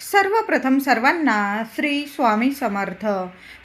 सर्वप्रथम सर्वांना श्री स्वामी समर्थ.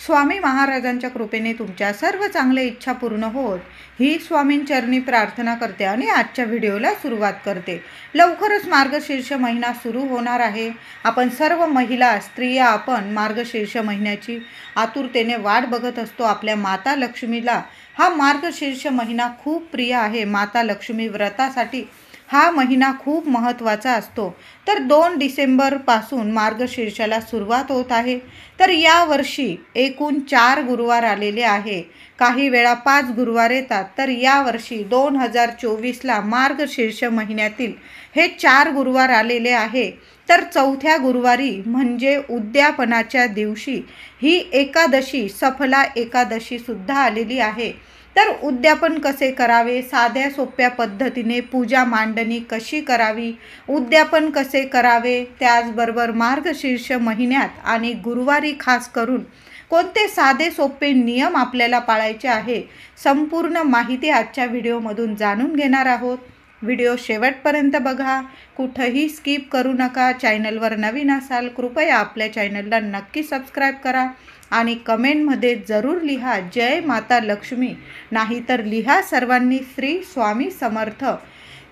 स्वामी महाराजांच्या कृपेने तुमच्या सर्व चांगल्या इच्छा पूर्ण होत ही स्वामींचरणी प्रार्थना करते आणि आजच्या व्हिडिओला सुरुवात करते. लवकरच मार्गशीर्ष महिना सुरू होणार आहे. आपण सर्व महिला स्त्रिया आपण मार्गशीर्ष महिन्याची आतुरतेने वाट बघत असतो. आपल्या माता लक्ष्मीला हा मार्गशीर्ष महिना खूप प्रिय आहे. माता लक्ष्मी व्रतासाठी हा महिना खूप महत्त्वाचा असतो. तर 2 डिसेंबरपासून मार्गशीर्षाला सुरुवात होत आहे. तर यावर्षी एकूण 4 गुरुवार आलेले आहे. काही वेळा 5 गुरुवार येतात. तर यावर्षी 2024ला मार्गशीर्ष महिन्यातील हे 4 गुरुवार आलेले आहे. तर चौथ्या गुरुवारी म्हणजे उद्यापनाच्या दिवशी ही एकादशी सफला एकादशी सुद्धा आलेली आहे. तर उद्यापन कसे करावे, साध्या सोप्या पद्धतीने पूजा मांडणी कशी करावी, उद्यापन कसे करावे, त्याचबरोबर मार्गशीर्ष महिन्यात आणि गुरुवारी खास करून कोणते साधे सोपे नियम आपल्याला पाळायचे आहे, संपूर्ण माहिती आजच्या व्हिडिओमधून जाणून घेणार आहोत. व्हिडिओ शेवटपर्यंत बघा, कुठंही स्किप करू नका. चॅनलवर नवीन असाल कृपया आपल्या चॅनलला नक्की सबस्क्राईब करा आणि कमेंटमध्ये जरूर लिहा जय माता लक्ष्मी, नाहीतर लिहा सर्वांनी श्री स्वामी समर्थ.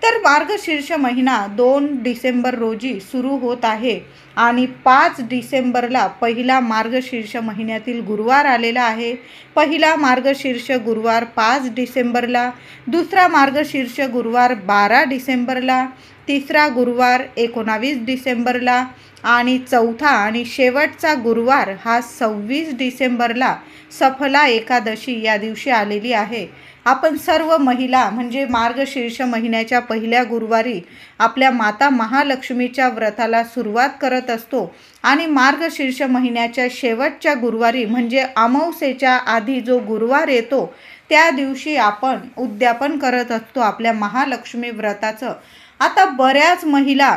तर मार्गशीर्ष महिना 2 डिसेंबर रोजी सुरू होत आहे आणि 5 डिसेंबरला पहिला मार्गशीर्ष महिन्यातील गुरुवार आलेला आहे. पहिला मार्गशीर्ष गुरुवार 5 डिसेंबरला, दुसरा मार्गशीर्ष गुरुवार 12 डिसेंबरला, तिसरा गुरुवार 19 डिसेंबरला आणि चौथा आणि शेवटचा गुरुवार हा 26 डिसेंबरला सफला एकादशी या दिवशी आलेली आहे. आपण सर्व महिला म्हणजे मार्गशीर्ष महिन्याच्या पहिल्या गुरुवारी आपल्या माता महालक्ष्मीच्या व्रताला सुरुवात करत असतो आणि मार्गशीर्ष महिन्याच्या शेवटच्या गुरुवारी म्हणजे अमावस्येच्या आधी जो गुरुवार येतो त्या दिवशी आपण उद्यापन करत असतो आपल्या महालक्ष्मी व्रताचं. आता बऱ्याच महिला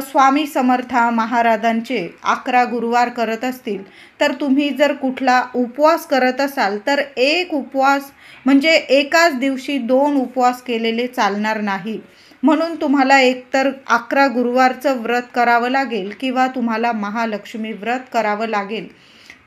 स्वामी समर्थ महाराजांचे 11 गुरुवार करत असतील, तर तुम्ही जर कुठला उपवास करत असाल तर एक उपवास म्हणजे एकाच दिवशी 2 उपवास केलेले चालणार नाही. म्हणून तुम्हाला एकतर 11 गुरुवारचं व्रत करावं लागेल किंवा तुम्हाला महालक्ष्मी व्रत करावं लागेल.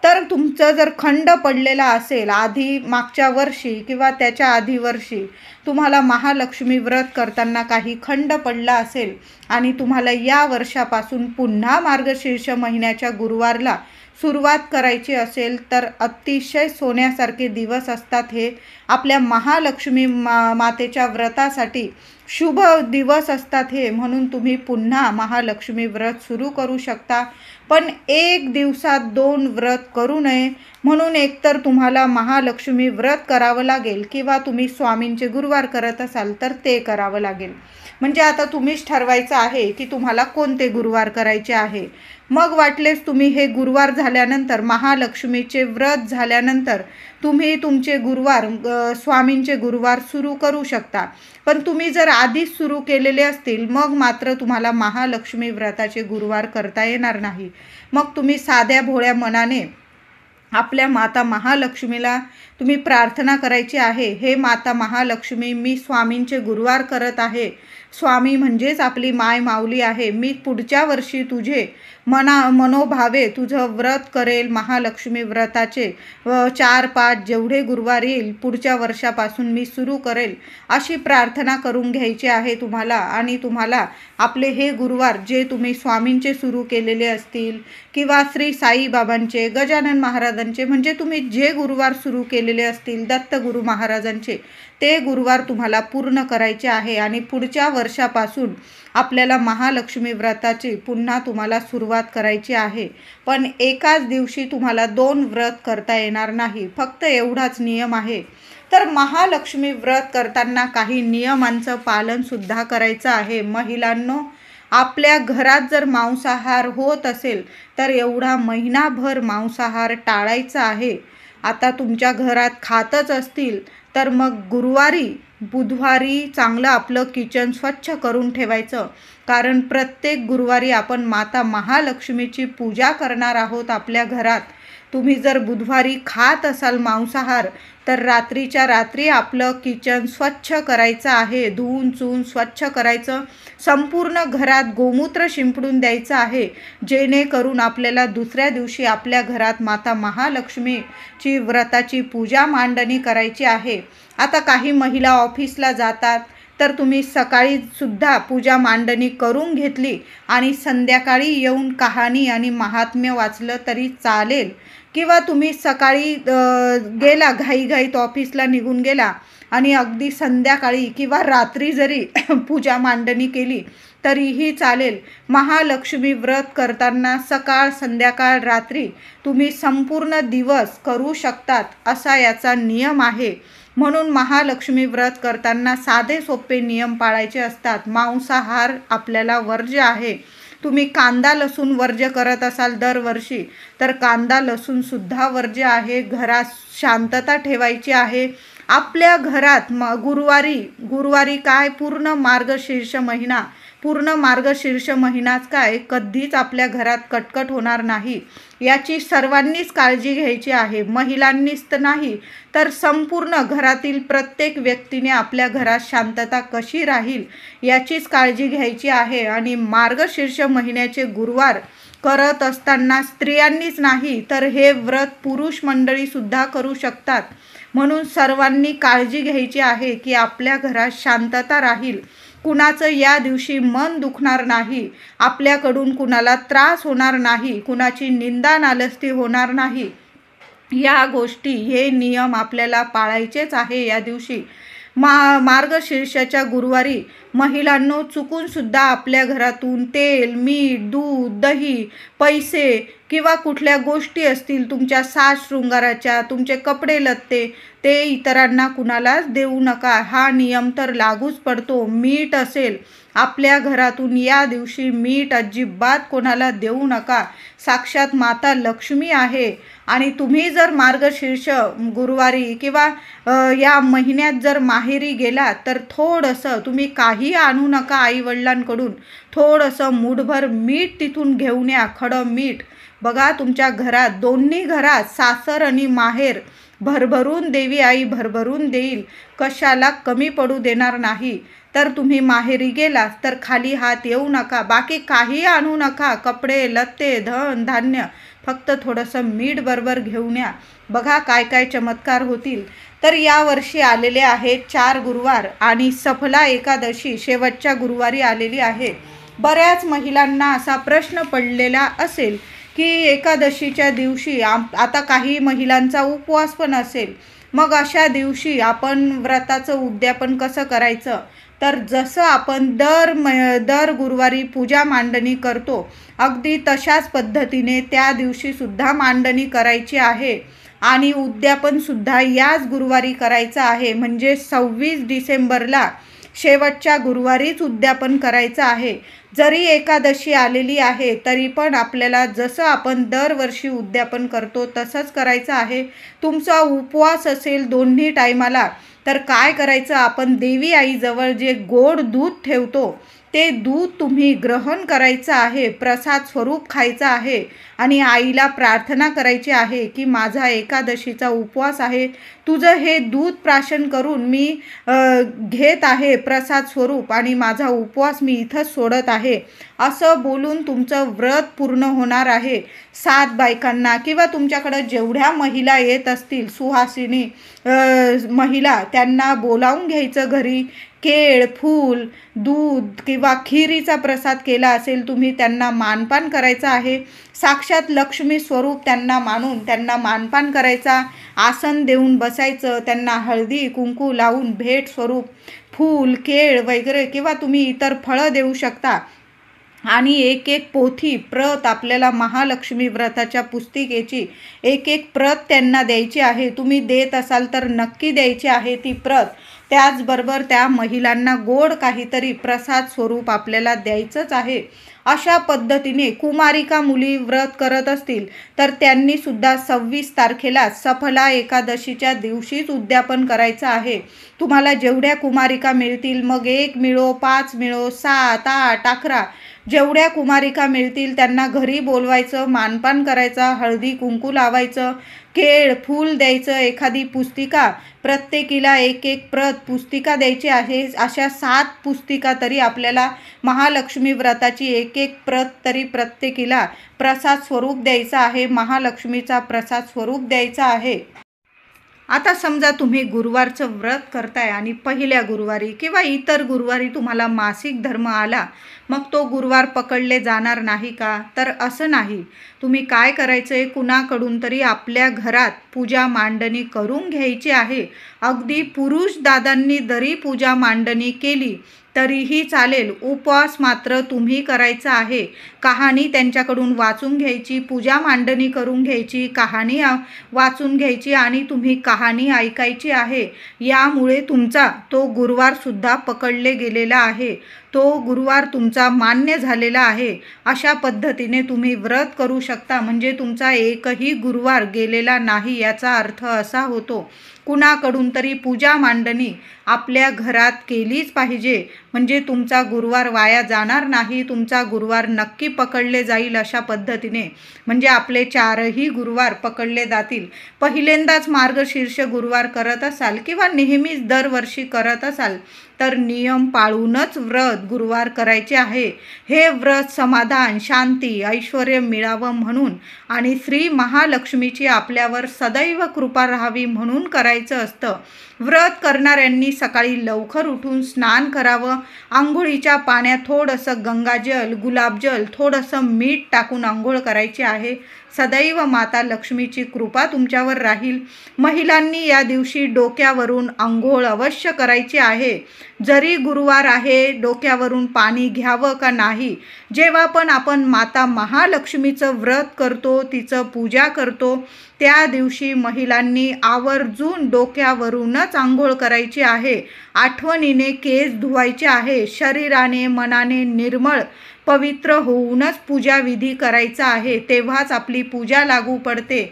तर तुमचं जर खंड पडलेला असेल आधी मागच्या वर्षी किंवा त्याच्या आधी वर्षी तुम्हाला महालक्ष्मी व्रत करताना काही खंड पडला असेल आणि तुम्हाला या वर्षापासून पुन्हा मार्गशीर्ष महिन्याच्या गुरुवारला सुरुवात करायची असेल तर अतिशय सोन्यासारखे दिवस असतात हे. आपल्या महालक्ष्मी मातेच्या व्रतासाठी शुभ दिवस असतात हे. म्हणून तुम्ही पुन्हा महालक्ष्मी व्रत सुरू करू शकता. पण एक दिवसात 2 व्रत करू नये. म्हणून एकतर तुम्हाला महालक्ष्मी व्रत करावं लागेल किंवा तुम्ही स्वामींचे गुरुवार करत असाल तर ते करावं लागेल. म्हणजे आता तुम्हीच ठरवायचं आहे की तुम्हाला कोणते गुरुवार करायचे आहे. मग वाटलेस तुम्ही हे गुरुवार झाल्यानंतर महालक्ष्मीचे व्रत झाल्यानंतर तुम्ही तुमचे गुरुवार स्वामींचे गुरुवार सुरू करू शकता. पण तुम्ही जर आधीच सुरू केलेले असतील मग मात्र तुम्हाला महालक्ष्मी व्रताचे गुरुवार करता येणार नाही. मग तुम्ही साध्या भोळ्या मनाने आपल्या माता महालक्ष्मीला तुम्ही प्रार्थना करायची आहे. हे माता महालक्ष्मी, मी स्वामींचे गुरुवार करत आहे. स्वामी म्हणजेच आपली माय माऊली आहे. मी पुढच्या वर्षी तुझे मनोभावे तुझं व्रत करेल. महालक्ष्मी व्रताचे 4-5 जेवढे गुरुवार येईल पुढच्या वर्षापासून मी सुरू करेल अशी प्रार्थना करून घ्यायची आहे तुम्हाला. आणि तुम्हाला आपले हे गुरुवार जे तुम्ही स्वामींचे सुरू केलेले असतील किंवा श्री साईबाबांचे, गजानन महाराजांचे म्हणजे तुम्ही जे गुरुवार सुरू केलेले असतील, दत्तगुरू महाराजांचे, ते गुरुवार तुम्हाला पूर्ण करायचे आहे. आणि पुढच्या वर्षापासून आपल्याला महालक्ष्मी व्रताची पुन्हा तुम्हाला सुरुवात करायची आहे. पण एकाच दिवशी तुम्हाला 2 व्रत करता येणार नाही. फक्त एवढाच नियम आहे. तर महालक्ष्मी व्रत करताना काही नियमांचं पालनसुद्धा करायचं आहे. महिलांनो, आपल्या घरात जर मांसाहार होत असेल तर एवढा महिनाभर मांसाहार टाळायचा आहे. आता तुमच्या घरात खातच असतील तर मग गुरुवारी बुधवारी चांगलं आपलं किचन स्वच्छ करून ठेवायचं. कारण प्रत्येक गुरुवारी आपण माता महालक्ष्मीची पूजा करणार आहोत आपल्या घरात. तुम्ही जर बुधवारी खात असाल मांसाहार, तर रात्रीच्या रात्री आपलं किचन स्वच्छ करायचं आहे, धुवून चुवून स्वच्छ करायचं, संपूर्ण घरात गोमूत्र शिंपडून द्यायचं आहे, जेणेकरून आपल्याला दुसऱ्या दिवशी आपल्या घरात माता महालक्ष्मीची व्रताची पूजा मांडणी करायची आहे. आता काही महिला ऑफिसला जातात, तर तुम्ही सकाळी सुद्धा पूजा मांडणी करून घेतली आणि संध्याकाळी येऊन कहाणी आणि महात्म्य वाचलं तरी चालेल. किंवा तुम्ही सकाळी गेला घाईघाईत ऑफिसला निघून गेला आणि अगदी संध्याकाळी किंवा रात्री जरी पूजा मांडणी केली तरीही चालेल. महालक्ष्मी व्रत करताना सकाळ संध्याकाळ रात्री तुम्ही संपूर्ण दिवस करू शकतात, असा याचा नियम आहे. म्हणून महालक्ष्मी व्रत करताना साधे सोपे नियम पाळायचे असतात. मांसाहार आपल्याला वर्ज्य आहे. तुम्ही कांदा लसूण वर्ज्य करत असाल दरवर्षी, तर कांदा लसूणसुद्धा वर्ज्य आहे. घरात शांतता ठेवायची आहे. आपल्या घरात गुरुवारी काय पूर्ण मार्गशीर्ष महिनाच काय कधीच आपल्या घरात कटकट होणार नाही, याची सर्वांनीच काळजी घ्यायची आहे. महिलांनीच तर नाही, तर संपूर्ण घरातील प्रत्येक व्यक्तीने आपल्या घरात शांतता कशी राहील याचीच काळजी घ्यायची आहे. आणि मार्गशीर्ष महिन्याचे गुरुवार करत असताना स्त्रियांनीच नाही, तर हे व्रत पुरुष मंडळीसुद्धा करू शकतात. म्हणून सर्वांनी काळजी घ्यायची आहे की आपल्या घरात शांतता राहील, कुणाचं या दिवशी मन दुखणार नाही, आपल्याकडून कुणाला त्रास होणार नाही, कुणाची निंदा नालस्ती होणार नाही. या गोष्टी, हे नियम आपल्याला पाळायचेच आहे या दिवशी. मार्गशीर्षाच्या गुरुवारी महिलांनो चुकूनसुद्धा आपल्या घरातून तेल, मीठ, दूध, दही, पैसे किंवा कुठल्या गोष्टी असतील तुमच्या साज शृंगाराच्या, तुमचे कपडे लत्ते, ते इतरांना कुणालाच देऊ नका. हा नियम तर लागूच पडतो. मीठ असेल आपल्या घरातून या दिवशी मीठ अजिबात कोणाला देऊ नका. साक्षात माता लक्ष्मी आहे. आणि तुम्ही जर मार्गशीर्ष गुरुवारी किंवा या महिन्यात जर माहेरी गेला, तर थोडंसं तुम्ही काही आणू नका आईवडिलांकडून. थोडंसं मूठभर मीठ तिथून घेऊन या, खडं मीठ. बघा तुमच्या घरात, दोन्ही घरात, सासर आणि माहेर, भरभरून देवी आई भरभरून देईल, कशाला कमी पडू देणार नाही. तर तुम्ही माहेरी गेलात तर खाली हात येऊ नका, बाकी काही आणू नका, कपडे लत्ते धन धान्य, फक्त थोडंसं मीठ बरोबर घेऊन या. बघा काय काय चमत्कार होतील. तर यावर्षी आलेले आहेत 4 गुरुवार आणि सफला एकादशी शेवटच्या गुरुवारी आलेली आहे. बऱ्याच महिलांना असा प्रश्न पडलेला असेल की एकादशीच्या दिवशी आता काही महिलांचा उपवास पण असेल, मग अशा दिवशी आपण व्रताचं उद्यापन कसं करायचं. तर जसं आपण दर गुरुवारी पूजा मांडणी करतो, अगदी तशाच पद्धतीने त्या दिवशीसुद्धा मांडणी करायची आहे आणि उद्यापनसुद्धा याच गुरुवारी करायचं आहे. म्हणजे 26 डिसेंबरला शेवटच्या गुरुवारीच उद्यापन करायचं आहे. जरी एकादशी आलेली आहे तरी पण आपल्याला जसं आपण दरवर्षी उद्यापन करतो तसंच करायचं आहे. तुमचा उपवास असेल दोन्ही टायमाला, तर काय करायचं, आपण देवी आईजवळ जे गोड दूध ठेवतो ते दूध तुम्ही ग्रहण करायचं आहे, प्रसाद स्वरूप खायचं आहे आणि आईला प्रार्थना करायची आहे की माझा एकादशीचा उपवास आहे, तुझं हे दूध प्राशन करून मी घेत आहे प्रसाद स्वरूप आणि माझा उपवास मी इथंच सोडत आहे, असं बोलून तुमचं व्रत पूर्ण होणार आहे. 7 बायकांना किंवा तुमच्याकडं जेवढ्या महिला येत असतील सुहासिनी महिला, त्यांना बोलावून घ्यायचं घरी. केळ, फूल, दूध किंवा खिरीचा प्रसाद केला असेल तुम्ही, त्यांना मानपान करायचं आहे. साक्षात लक्ष्मी स्वरूप त्यांना मानून त्यांना मानपान करायचा. आसन देऊन बसायचं, त्यांना हळदी कुंकू लावून भेट स्वरूप फूल, केळ वगैरे किंवा तुम्ही इतर फळं देऊ शकता. आणि एक पोथी प्रत आपल्याला महालक्ष्मी व्रताच्या पुस्तिकेची एक प्रत त्यांना द्यायची आहे. तुम्ही देत असाल तर नक्की द्यायची आहे ती प्रत. त्याचबरोबर त्या महिलांना गोड काहीतरी प्रसाद स्वरूप आपल्याला द्यायचंच आहे. अशा पद्धतीने कुमारिका मुली व्रत करत असतील तर त्यांनी सुद्धा 26 तारखेला सफला एकादशीच्या दिवशीच उद्यापन करायचं आहे. तुम्हाला जेवढ्या कुमारिका मिळतील, मग 1 मिळो, 5 मिळो, 7, 8, 11, जेवढ्या कुमारिका मिळतील त्यांना घरी बोलवायचं, मानपान करायचा, हळदी कुंकू लावायचं, केळ फूल द्यायचं, एखादी पुस्तिका, प्रत्येकीला एक एक प्रत पुस्तिका द्यायची आहे. अशा 7 पुस्तिका तरी आपल्याला महालक्ष्मी व्रताची एक एक प्रत तरी प्रत्येकीला प्रसाद स्वरूप द्यायचा आहे, महालक्ष्मीचा प्रसाद स्वरूप द्यायचा आहे. आता समजा तुम्ही गुरुवारचं व्रत करताय आणि पहिल्या गुरुवारी किंवा इतर गुरुवारी तुम्हाला मासिक धर्म आला, मग तो गुरुवार पकडले जाणार नाही का? तर असं नाही. तुम्ही काय करायचं आहे, कुणाकडून तरी आपल्या घरात पूजा मांडणी करून घ्यायची आहे. अगदी पुरुष दादांनी जरी पूजा मांडणी केली तरीही चालेल. उपवास मात्र तुम्ही करायचा आहे. कहाणी त्यांच्याकडून वाचून घ्यायची, पूजा मांडणी करून घ्यायची, कहाणी वाचून घ्यायची आणि तुम्ही कहाणी ऐकायची आहे. यामुळे तुमचा तो गुरुवारसुद्धा पकडले गेलेला आहे, तो गुरुवार तुमचा मान्य झालेला आहे. अशा पद्धतीने तुम्ही व्रत करू शकता. म्हणजे तुमचा एकही गुरुवार गेलेला नाही याचा अर्थ असा होतो. कुणाकडून तरी पूजा मांडणी आपल्या घरात केलीच पाहिजे, म्हणजे तुमचा गुरुवार वाया जाणार नाही, तुमचा गुरुवार नक्की पकडले जाईल. अशा पद्धतीने म्हणजे आपले 4ही गुरुवार पकडले जातील. पहिल्यांदाच मार्गशीर्ष गुरुवार करत असाल किंवा नेहमीच दरवर्षी करत असाल तर नियम पाळूनच व्रत गुरुवार करायचे आहे. हे व्रत समाधान, शांती, ऐश्वर्य मिळावं म्हणून आणि श्री महालक्ष्मीची आपल्यावर सदैव कृपा राहावी म्हणून करायचं असतं. व्रत करणाऱ्यांनी सकाळी लवकर उठून स्नान करावं. आंघोळीच्या पाण्यात थोडंसं गंगाजल, गुलाबजल, थोडंसं मीठ टाकून आंघोळ करायची आहे. सदैव माता लक्ष्मीची कृपा तुमच्यावर राहील. महिलांनी या दिवशी डोक्यावरून आंघोळ अवश्य करायची आहे. जरी गुरुवार आहे, डोक्यावरून पाणी घ्यावं का नाही? जेव्हा पण आपण माता महालक्ष्मीचं व्रत करतो, तिचं पूजा करतो, त्या दिवशी महिलांनी आवर्जून डोक्यावरूनच आंघोळ करायची आहे. आठवणीने केस धुवायचे आहे. शरीराने मनाने निर्मळ पवित्र होऊनच पूजाविधी करायचा आहे, तेव्हाच आपली पूजा लागू पडते.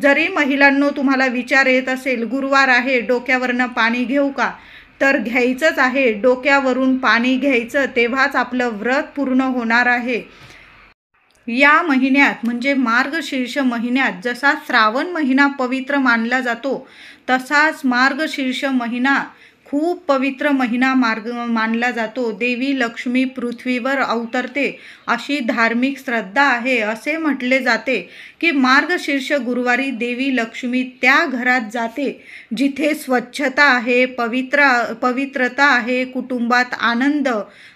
जरी महिलांनो तुम्हाला विचार येत असेल, गुरुवार आहे डोक्यावरनं पाणी घेऊ का? तर घ्यायचंच आहे. डोक्यावरून पाणी घ्यायचं, तेव्हाच आपलं व्रत पूर्ण होणार आहे. या महिन्यात म्हणजे मार्गशीर्ष महिन्यात जसा श्रावण महिना पवित्र मानला जातो, तसाच मार्गशीर्ष महिना खूप पवित्र महिना मानला जातो. देवी लक्ष्मी पृथ्वीवर अवतरते अशी धार्मिक श्रद्धा आहे. असे म्हटले जाते की मार्गशीर्ष गुरुवारी देवी लक्ष्मी त्या घरात जाते जिथे स्वच्छता आहे, पवित्रता आहे, कुटुंबात आनंद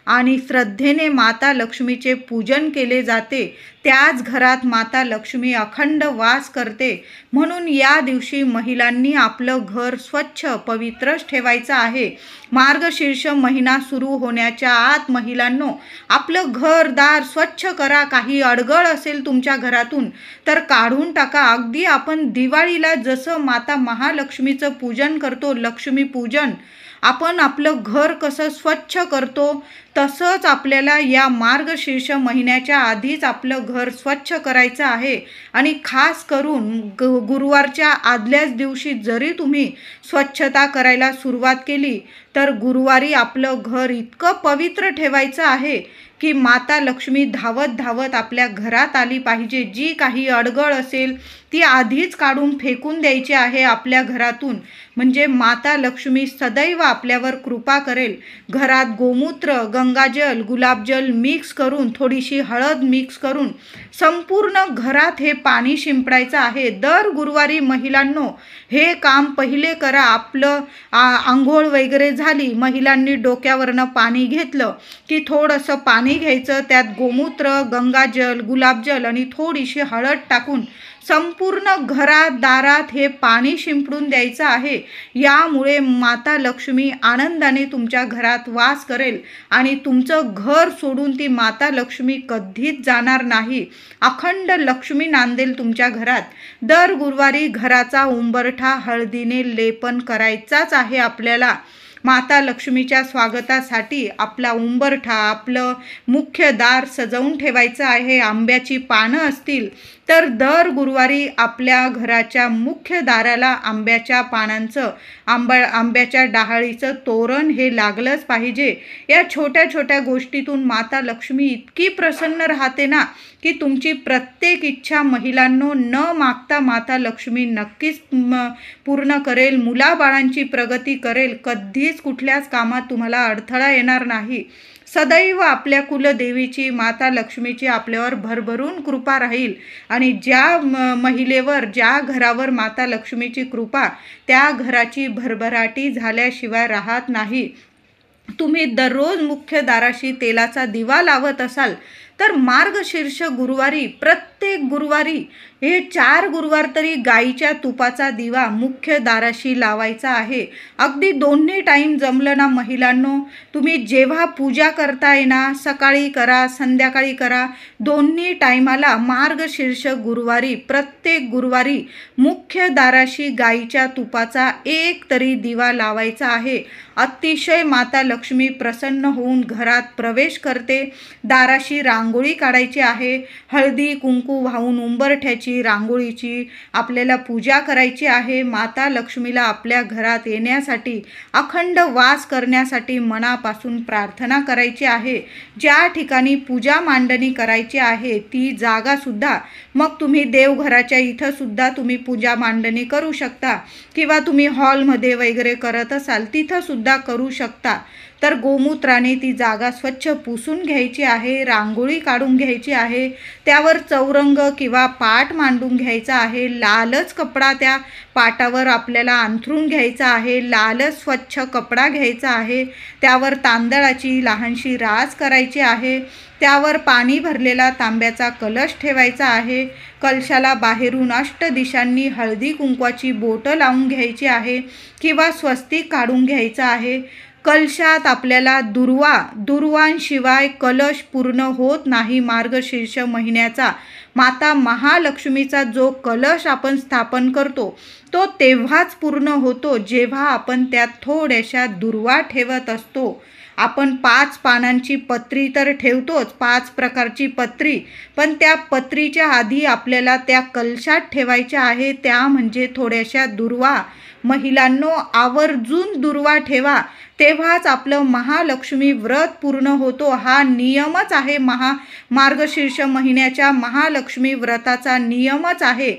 आणि श्रद्धेने माता लक्ष्मीचे पूजन केले जाते. त्याच घरात माता लक्ष्मी अखंड वास करते. म्हणून या दिवशी महिलांनी आपलं घर स्वच्छ पवित्रच ठेवायचं आहे. मार्गशीर्ष महिना सुरू होण्याच्या आत महिलांनो आपलं घरदार स्वच्छ करा. काही अडगळ असेल तुमच्या घरातून तर काढून टाका. अगदी आपण दिवाळीला जसं माता महालक्ष्मीचं पूजन करतो, लक्ष्मी पूजन, आपण आपलं घर कसं स्वच्छ करतो, तसंच आपल्याला या मार्गशीर्ष महिन्याच्या आधीच आपलं घर स्वच्छ करायचं आहे. आणि खास करून गुरुवारच्या आदल्याच दिवशी जरी तुम्ही स्वच्छता करायला सुरुवात केली तर गुरुवारी आपलं घर इतकं पवित्र ठेवायचं आहे की माता लक्ष्मी धावत धावत आपल्या घरात आली पाहिजे. जी काही अडगळ असेल ती आधीच काढून फेकून द्यायची आहे आपल्या घरातून, म्हणजे माता लक्ष्मी सदैव आपल्यावर कृपा करेल. घरात गोमूत्र, गंगाजल, गुलाबजल मिक्स करून, थोडीशी हळद मिक्स करून संपूर्ण घरात हे पाणी शिंपडायचं आहे. दर गुरुवारी महिलांनो हे काम पहिले करा. आपलं आंघोळ वगैरे झाली, महिलांनी डोक्यावरनं पाणी घेतलं की थोडंसं पाणी घ्यायचं, त्यात गोमूत्र, गंगाजल, गुलाबजल आणि थोडीशी हळद टाकून संपूर्ण घरात दारात हे पाणी शिंपडून द्यायचं आहे. यामुळे माता लक्ष्मी आनंदाने तुमच्या घरात वास करेल आणि तुमचं घर सोडून ती माता लक्ष्मी कधीच जाणार नाही. अखंड लक्ष्मी नांदेल तुमच्या घरात. दर गुरुवारी घराचा उंबरठा हळदीने लेपन करायचाच आहे आपल्याला. माता लक्ष्मीच्या स्वागतासाठी आपला उंबरठा, आपलं मुख्य दार सजवून ठेवायचं आहे. आंब्याची पानं असतील तर दर गुरुवारी आपल्या घराच्या मुख्य दाराला आंब्याच्या पानांचं आंब्याच्या डहाळीचं तोरण हे लागलंच पाहिजे. या छोट्या छोट्या गोष्टीतून माता लक्ष्मी इतकी प्रसन्न राहते ना की तुमची प्रत्येक इच्छा महिलांनो न मागता माता लक्ष्मी नक्कीच पूर्ण करेल. मुलाबाळांची प्रगती करेल. कधीच कुठल्याच कामात तुम्हाला अडथळा येणार नाही. सदैव आपल्या कुलदेवीची माता लक्ष्मीची आपल्यावर भरभरून कृपा राहील. आणि ज्या महिलेवर ज्या घरावर माता लक्ष्मीची कृपा त्या घराची भरभराटी झाल्याशिवाय राहत नाही. तुम्ही दररोज मुख्य दाराशी तेलाचा दिवा लावत असाल तर मार्गशीर्ष गुरुवारी प्रत्येक गुरुवारी हे 4 गुरुवार तरी गाईच्या तुपाचा दिवा मुख्य दाराशी लावायचा आहे. अगदी दोन्ही टाईम जमलं ना महिलांनो, तुम्ही जेव्हा पूजा करताय ना सकाळी करा संध्याकाळी करा, दोन्ही टाईमाला मार्गशीर्ष गुरुवारी प्रत्येक गुरुवारी मुख्य दाराशी गाईच्या तुपाचा एक तरी दिवा लावायचा आहे. अतिशय माता लक्ष्मी प्रसन्न होऊन घरात प्रवेश करते. दाराशी रांगोळी काढायची आहे. हळदी कुंकू वाहून उंबरठ्याची रांगोळीची आपल्याला पूजा करायची आहे. माता लक्ष्मीला आपल्या घरात येण्यासाठी अखंड वास करण्यासाठी मनापासून प्रार्थना करायची आहे. ज्या ठिकाणी पूजा मांडणी करायची आहे ती जागा सुद्धा मग तुम्ही देवघराच्या इथं सुद्धा तुम्ही पूजा मांडणी करू शकता किंवा तुम्ही हॉलमध्ये वगैरे करत असाल तिथं सुद्धा करू शकता. तर गोमूत्राने ती जागा स्वच्छ पुसून घ्यायची आहे. रांगोळी काढून घ्यायची आहे. त्यावर चौरंग किंवा पाट मांडून घ्यायचा आहे. लालच कपडा त्या पाटावर आपल्याला अंथरून घ्यायचा आहे. लालच स्वच्छ कपडा घ्यायचा आहे. त्यावर तांदळाची लहानशी रास करायची आहे. त्यावर पाणी भरलेला तांब्याचा कलश ठेवायचा आहे. कलशाला बाहेरून अष्टदिशांनी हळदी कुंकवाची बोटं लावून घ्यायची आहे किंवा स्वस्तिक काढून घ्यायचं आहे. कलशात आपल्याला दुर्वांशिवाय कलश पूर्ण होत नाही. मार्गशीर्ष महिन्याचा माता महालक्ष्मीचा जो कलश आपण स्थापन करतो तो तेव्हाच पूर्ण होतो जेव्हा आपण त्यात थोड्याशा दुर्वा ठेवत असतो. आपण 5 पानांची पत्री तर ठेवतोच, 5 प्रकारची पत्री, पण त्या पत्रीच्या आधी आपल्याला त्या कलशात ठेवायच्या आहे. त्या म्हणजे थोड्याशा दुर्वा. महिलांनो आवर्जून दुर्वा ठेवा, तेव्हाच आपलं महालक्ष्मी व्रत पूर्ण होतो. हा नियमच आहे. मार्गशीर्ष महिन्याच्या महालक्ष्मी व्रताचा नियमच आहे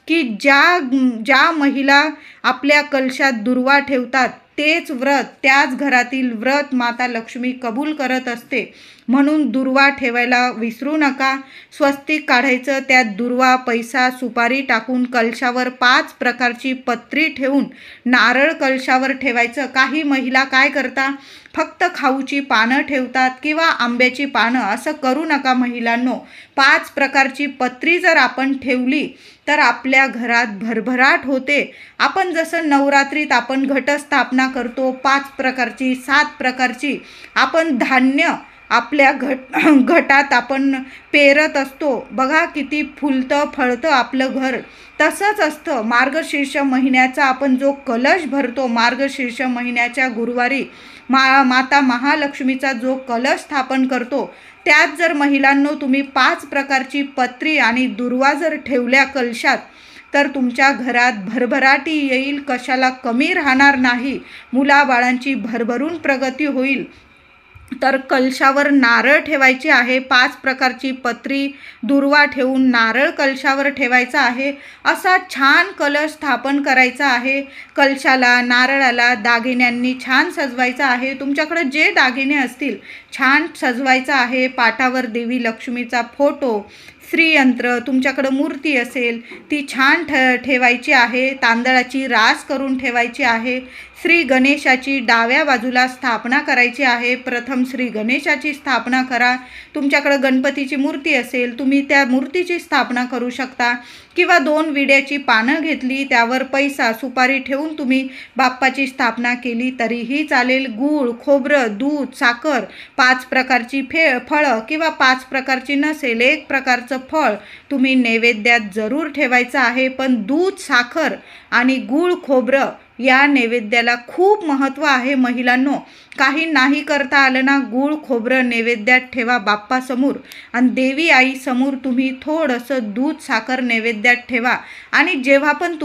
की ज्या महिला आपल्या कलशात दुर्वा ठेवतात तेच व्रत त्याच घरातील व्रत माता लक्ष्मी कबूल करत असते. म्हणून दुर्वा ठेवायला विसरू नका. स्वस्तिक काढायचं, त्यात दुर्वा पैसा सुपारी टाकून कलशावर 5 प्रकारची पत्री ठेवून नारळ कलशावर ठेवायचं. काही महिला काय करतात फक्त खाऊची पानं ठेवतात किंवा आंब्याची पानं. असं करू नका महिलांनो. 5 प्रकारची पत्री जर आपण ठेवली तर आपल्या घरात भरभराट होते. आपण जसं नवरात्रीत आपण घटस्थापना करतो 5 प्रकारची 7 प्रकारची आपण धान्य आपल्या घटात आपण पेरत असतो. बघा किती फुलतं फळतं आपलं घर. तसंच असतं मार्गशीर्ष महिन्याचा आपण जो कलश भरतो मार्गशीर्ष महिन्याच्या गुरुवारी माता महालक्ष्मीचा जो कलश स्थापन करतो त्यात जर महिलांनो तुम्ही 5 प्रकारची पत्री आणि दुर्वा जर ठेवल्या कलशात तर तुमच्या घरात भरभराटी येईल. कशाला कमी राहणार नाही. मुलाबाळांची भरभरून प्रगती होईल. तर कलशावर नारळ ठेवायचे आहे. 5 प्रकारची पत्री दुर्वा ठेवून नारळ कलशावर ठेवायचा आहे. असा छान कलश स्थापन करायचा आहे. कलशाला नारळाला दागिन्यांनी छान सजवायचा आहे. तुमच्याकडे जे दागिने असतील छान सजवायचा आहे. पाटावर देवी लक्ष्मीचा फोटो, श्रीयंत्र, तुमच्याकडं मूर्ती असेल ती छान ठेवायची आहे. तांदळाची रास करून ठेवायची आहे. श्री गणेशाची डाव्या बाजूला स्थापना करायची आहे. प्रथम श्री गणेशाची स्थापना करा. तुमच्याकडं गणपतीची मूर्ती असेल तुम्ही त्या मूर्तीची स्थापना करू शकता किंवा 2 विड्याची पानं घेतली त्यावर पैसा सुपारी ठेवून तुम्ही बाप्पाची स्थापना केली तरीही चालेल. गूळ, खोबरं, दूध, साखर, 5 प्रकारची फळं किंवा 5 प्रकारची नसेल 1 प्रकारचं फळ तुम्ही नैवेद्यात जरूर ठेवायचं आहे. पण दूध, साखर आणि गूळ, खोबरं या नैवेद्याला खूप महत्त्व आहे महिलांनो. काही नाही करता आलं ना, गूळ खोबरं नैवेद्यात ठेवा बाप्पासमोर आणि देवी आईसमोर तुम्ही थोडंसं दूध साखर नैवेद्यात ठेवा. आणि जेव्हा पण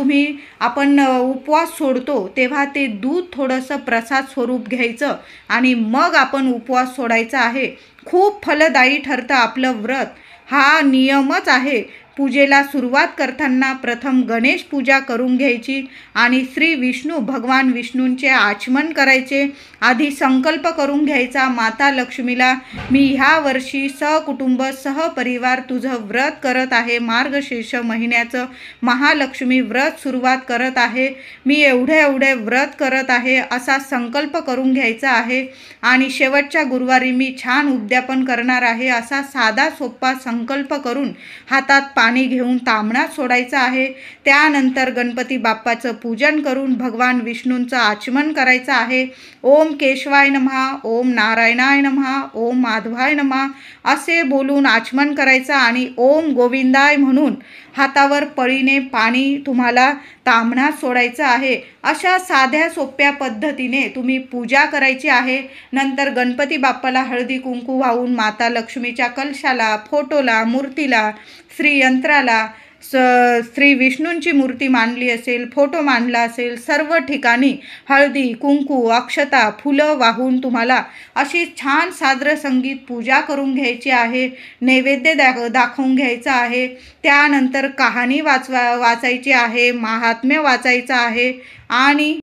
आपण उपवास सोडतो तेव्हा ते दूध थोडंसं प्रसाद स्वरूप घ्यायचं आणि मग आपण उपवास सोडायचा आहे. खूप फलदायी ठरतं आपलं व्रत. हा नियमच आहे. पूजेला सुरुवात करताना प्रथम गणेश पूजा करून घ्यायची आणि श्री विष्णू भगवान विष्णूंचे आचमन करायचे. आधी संकल्प करून घ्यायचा, माता लक्ष्मीला मी ह्या वर्षी सहकुटुंब सहपरिवार तुझं व्रत करत आहे. मार्गशीर्ष महिन्याचं महालक्ष्मी व्रत सुरुवात करत आहे. मी एवढे व्रत करत आहे असा संकल्प करून घ्यायचा आहे. आणि शेवटच्या गुरुवारी मी छान उद्यापन करणार आहे असा साधा सोपा संकल्प करून हातात पाणी घेऊन ताम्हणात सोडायचं आहे. त्यानंतर गणपती बाप्पाचं पूजन करून भगवान विष्णूंचं आचमन करायचं आहे. ओम केशवाय नमः, ओम नारायणाय नमः, ओम माधवाय नमः असे बोलून आचमन करायचं आणि ओम गोविंदाय म्हणून हातावर पळीने पाणी तुम्हाला ताम्हणात सोडायचं आहे. अशा साध्या सोप्या पद्धतीने तुम्ही पूजा करायची आहे. नंतर गणपती बाप्पाला हळदी कुंकू वाहून माता लक्ष्मीच्या कलशाला, फोटोला, मूर्तीला, श्रीयंत्राला, श्री विष्णूंची मूर्ती मांडली असेल, फोटो मांडला असेल, सर्व ठिकाणी हळदी कुंकू अक्षता फुलं वाहून तुम्हाला अशी छान सादर संगीत पूजा करून घ्यायची आहे. नैवेद्य दाखवून घ्यायचा आहे. त्यानंतर कहाणी वाचायची आहे, महात्म्य वाचायचं आहे आणि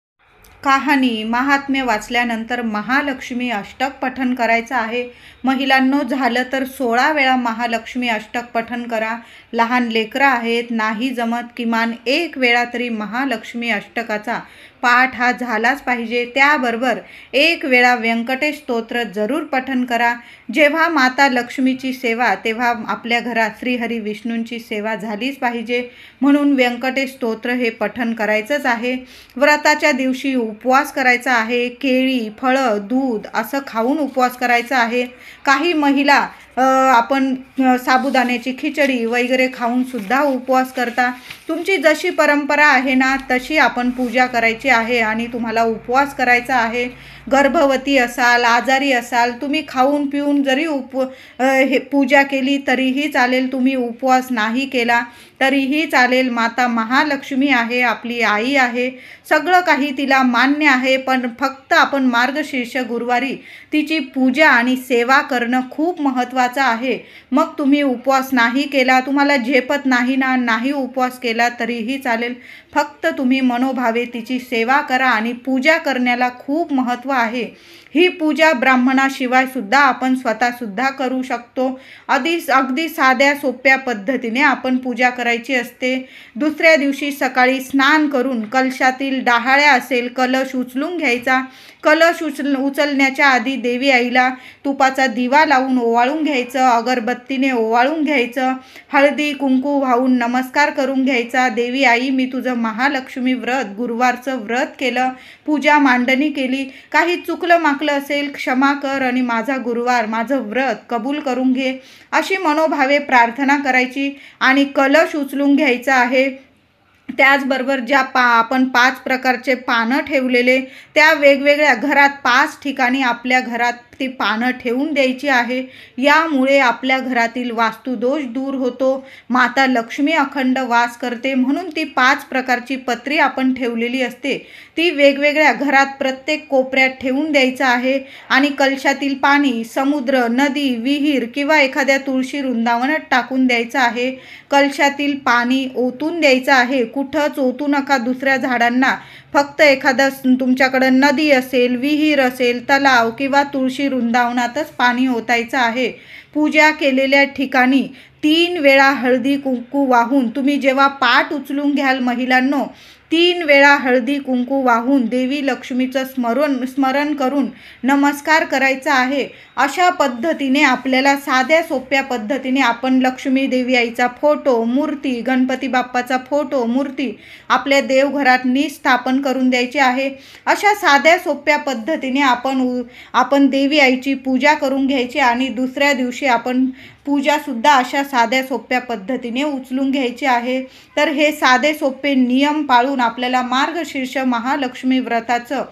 कहाणी महात्म्य वाचल्यानंतर महालक्ष्मी अष्टक पठण करायचं आहे. महिलांनो, झालं तर 16 वेळा महालक्ष्मी अष्टक पठण करा. लहान लेकरं आहेत, नाही जमत किमान 1 वेळा तरी महालक्ष्मी अष्टकाचा पाठ हा झालाच पाहिजे. त्याबरोबर 1 वेळा व्यंकटेश स्तोत्र जरूर पठण करा. जेव्हा माता लक्ष्मीची सेवा तेव्हा आपल्या घरात श्रीहरी विष्णूंची सेवा झालीच पाहिजे. म्हणून व्यंकटेश स्तोत्र हे पठण करायचंच आहे. व्रताच्या दिवशी उपवास करायचा आहे. केळी, फळं, दूध असं खाऊन उपवास करायचा आहे. काही महिला आपण साबुदाण्याची खिचडी वगैरे खाऊन सुद्धा उपवास करता. तुमची जशी परंपरा आहे ना तशी आपण पूजा करायची आहे आणि तुम्हाला उपवास करायचा आहे. गर्भवती असाल, आजारी असाल, तुम्ही खाऊन पिऊन जरी पूजा केली तरीही चालेल. तुम्ही उपवास नाही केला तरीही चालेल. माता महालक्ष्मी आहे, आपली आई आहे, सगळं काही तिला मान्य आहे. पण फक्त आपण मार्गशीर्ष गुरुवारी तिची पूजा आणि सेवा करणं खूप महत्त्वाचं आहे. मग तुम्ही उपवास नाही केला, तुम्हाला झेपत नाही ना, नाही उपवास केला तरीही चालेल. फक्त तुम्ही मनोभावे तिची सेवा करा आणि पूजा करण्याला खूप महत्त्व आहे. ही पूजा ब्राह्मणाशिवाय सुद्धा आपण स्वतःसुद्धा करू शकतो. अगदी साध्या सोप्या पद्धतीने आपण पूजा करायची असते. दुसऱ्या दिवशी सकाळी स्नान करून कलशातील डहाळ्या असेल कलश उचलून घ्यायचा. कलश उचलण्याच्या आधी देवी आईला तुपाचा दिवा लावून ओवाळून घ्यायचं, अगरबत्तीने ओवाळून घ्यायचं, हळदी कुंकू वाहून नमस्कार करून घ्यायचा. देवी आई, मी तुझं महालक्ष्मी व्रत गुरुवारचं व्रत केलं, पूजा मांडणी केली, काही चुकलं माकलं असेल क्षमा कर आणि माझा गुरुवार माझं व्रत कबूल करून घे अशी मनोभावे प्रार्थना करायची आणि कलश उचलून घ्यायचा आहे. त्याचबरोबर ज्या आपण 5 प्रकारचे पानं ठेवलेले त्या वेगवेगळ्या घरात 5 ठिकाणी आपल्या घरात ती पानं ठेवून द्यायची आहे. यामुळे आपल्या घरातील वास्तुदोष दूर होतो. माता लक्ष्मी अखंड वास करते. म्हणून ती 5 प्रकारची पत्री आपण ठेवलेली असते ती वेगवेगळ्या घरात प्रत्येक कोपऱ्यात ठेवून द्यायचं आहे. आणि कलशातील पाणी समुद्र, नदी, विहीर किंवा एखाद्या तुळशी वृंदावनात टाकून द्यायचं आहे. कलशातील पाणी ओतून द्यायचं आहे. कुठंच ओतू नका दुसऱ्या झाडांना. फक्त एखादा तुमच्याकडं नदी असेल, विहीर असेल, तलाव किंवा तुळशी वृंदावनातच पाणी ओतायचं आहे. पूजा केलेल्या ठिकाणी 3 वेळा हळदी कुंकू वाहून तुम्ही जेव्हा पाट उचलून घ्याल महिलांनो, 3 वेळा हळदी कुंकू वाहून देवी लक्ष्मीचं स्मरण करून नमस्कार करायचा आहे. अशा पद्धतीने आपल्याला साध्या सोप्या पद्धतीने आपण लक्ष्मी देवी आईचा फोटो, मूर्ती, गणपती बाप्पाचा फोटो, मूर्ती आपल्या देवघरात स्थापन करून द्यायची आहे. अशा साध्या सोप्या पद्धतीने आपण देवी आईची पूजा करून घ्यायची आणि दुसऱ्या दिवशी दिवशी आपण पूजासुद्धा अशा साध्या सोप्या पद्धतीने उचलून घ्यायची आहे। तर हे साधे सोपे नियम पाळून आपल्याला मार्गशीर्ष महालक्ष्मी व्रताचं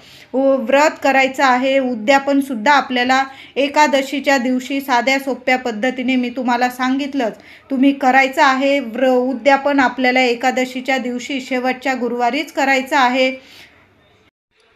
व्रत करायचं आहे। उद्यापनसुद्धा आपल्याला एकादशीच्या दिवशी साध्या सोप्या पद्धतीने मी तुम्हाला सांगितलंच तुम्ही करायचं आहे। उद्यापन आपल्याला एकादशीच्या दिवशी शेवटच्या गुरुवारीच करायचं आहे।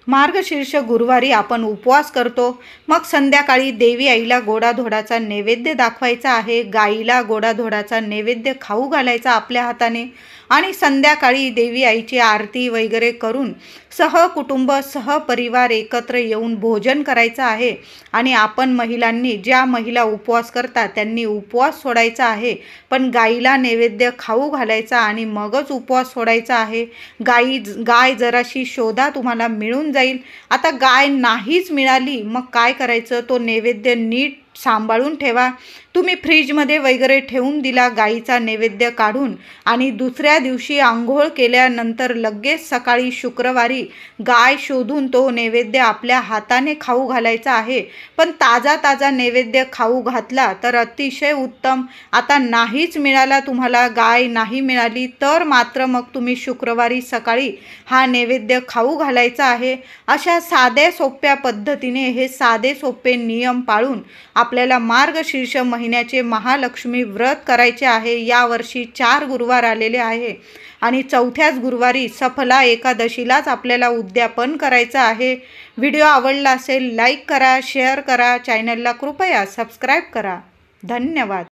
मार्गशीर्ष गुरुवारी आपण उपवास करतो। मग संध्याकाळी देवी आईला गोडाधोडाचा नैवेद्य दाखवायचा आहे। गाईला गोडाधोडाचा नैवेद्य खाऊ घालायचा आपल्या हाताने आणि संध्याकाळी देवी आईची आरती वगैरे करून सहकुटुंब सहपरिवार एकत्र येऊन भोजन करायचं आहे। आणि आपण महिलांनी, ज्या महिला उपवास करतात त्यांनी उपवास सोडायचा आहे, पण गाईला नैवेद्य खाऊ घालायचा आणि मगच उपवास सोडायचा आहे। गाय जराशी शोधा, तुम्हाला मिळून जाईल। आता गाय नाहीच मिळाली मग काय करायचं, तो नैवेद्य नीट सांभाळून ठेवा। तुम्ही फ्रीजमध्ये वगैरे ठेवून दिला गाईचा नैवेद्य काढून आणि दुसऱ्या दिवशी आंघोळ केल्यानंतर लगेच सकाळी शुक्रवारी गाय शोधून तो नैवेद्य आपल्या हाताने खाऊ घालायचा आहे। पण ताजा नैवेद्य खाऊ घातला तर अतिशय उत्तम। आता नाहीच मिळाला, तुम्हाला गाय नाही मिळाली तर मात्र मग तुम्ही शुक्रवारी सकाळी हा नैवेद्य खाऊ घालायचा आहे। अशा साध्या सोप्या पद्धतीने हे साधे सोपे नियम पाळून आपल्याला मार्गशीर्ष महिन्याचे महालक्ष्मी व्रत करायचे आहे। यावर्षी 4 गुरुवार आलेले आहे आणि 4थ्याच गुरुवारी सफला एकादशीलाच आपल्याला उद्यापन करायचं आहे। व्हिडिओ आवडला असेल लाईक करा, शेअर करा, चॅनलला कृपया सबस्क्राईब करा। धन्यवाद।